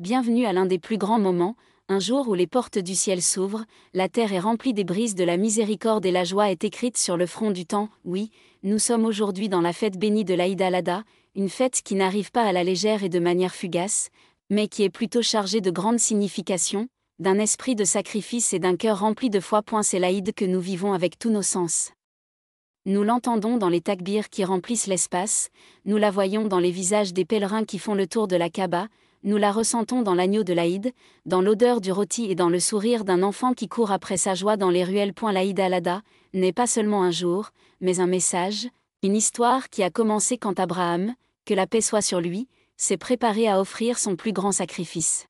Bienvenue à l'un des plus grands moments, un jour où les portes du ciel s'ouvrent, la terre est remplie des brises de la miséricorde et la joie est écrite sur le front du temps. Oui, nous sommes aujourd'hui dans la fête bénie de l'Aïd al-Adha, une fête qui n'arrive pas à la légère et de manière fugace, mais qui est plutôt chargée de grandes significations, d'un esprit de sacrifice et d'un cœur rempli de foi. C'est l'Aïd que nous vivons avec tous nos sens. Nous l'entendons dans les takbirs qui remplissent l'espace, nous la voyons dans les visages des pèlerins qui font le tour de la Kaaba, nous la ressentons dans l'agneau de l'Aïd, dans l'odeur du rôti et dans le sourire d'un enfant qui court après sa joie dans les ruelles. L'Aïd al-Adha n'est pas seulement un jour, mais un message, une histoire qui a commencé quand Abraham, que la paix soit sur lui, s'est préparé à offrir son plus grand sacrifice.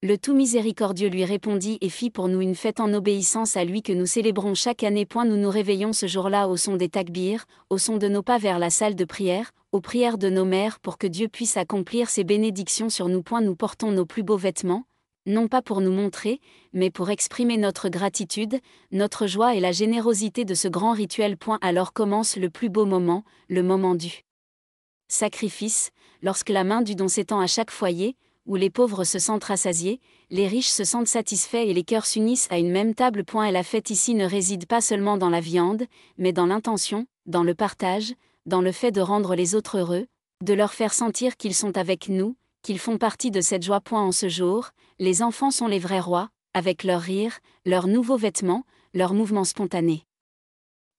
Le tout miséricordieux lui répondit et fit pour nous une fête en obéissance à lui que nous célébrons chaque année. Nous nous réveillons ce jour-là au son des takbirs, au son de nos pas vers la salle de prière, aux prières de nos mères pour que Dieu puisse accomplir ses bénédictions sur nous. Nous portons nos plus beaux vêtements, non pas pour nous montrer, mais pour exprimer notre gratitude, notre joie et la générosité de ce grand rituel. Alors commence le plus beau moment, le moment du sacrifice, lorsque la main du don s'étend à chaque foyer, où les pauvres se sentent rassasiés, les riches se sentent satisfaits et les cœurs s'unissent à une même table. Et la fête ici ne réside pas seulement dans la viande, mais dans l'intention, dans le partage, dans le fait de rendre les autres heureux, de leur faire sentir qu'ils sont avec nous, qu'ils font partie de cette joie. En ce jour, les enfants sont les vrais rois, avec leur rire, leurs nouveaux vêtements, leurs mouvements spontanés.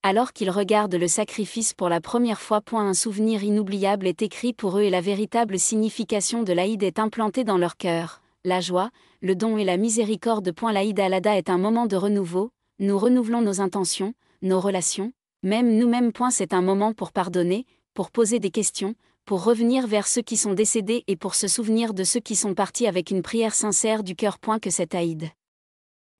Alors qu'ils regardent le sacrifice pour la première fois. Un souvenir inoubliable est écrit pour eux et la véritable signification de l'Aïd est implantée dans leur cœur, la joie, le don et la miséricorde. L'Aïd al-Adha est un moment de renouveau, nous renouvelons nos intentions, nos relations, même nous-mêmes. C'est un moment pour pardonner, pour poser des questions, pour revenir vers ceux qui sont décédés et pour se souvenir de ceux qui sont partis avec une prière sincère du cœur. Que cet Aïd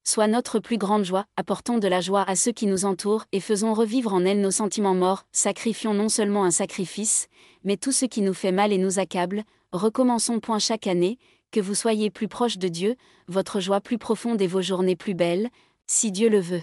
soit notre plus grande joie, apportons de la joie à ceux qui nous entourent et faisons revivre en elles nos sentiments morts, sacrifions non seulement un sacrifice, mais tout ce qui nous fait mal et nous accable, recommençons. Chaque année, que vous soyez plus proche de Dieu, votre joie plus profonde et vos journées plus belles, si Dieu le veut.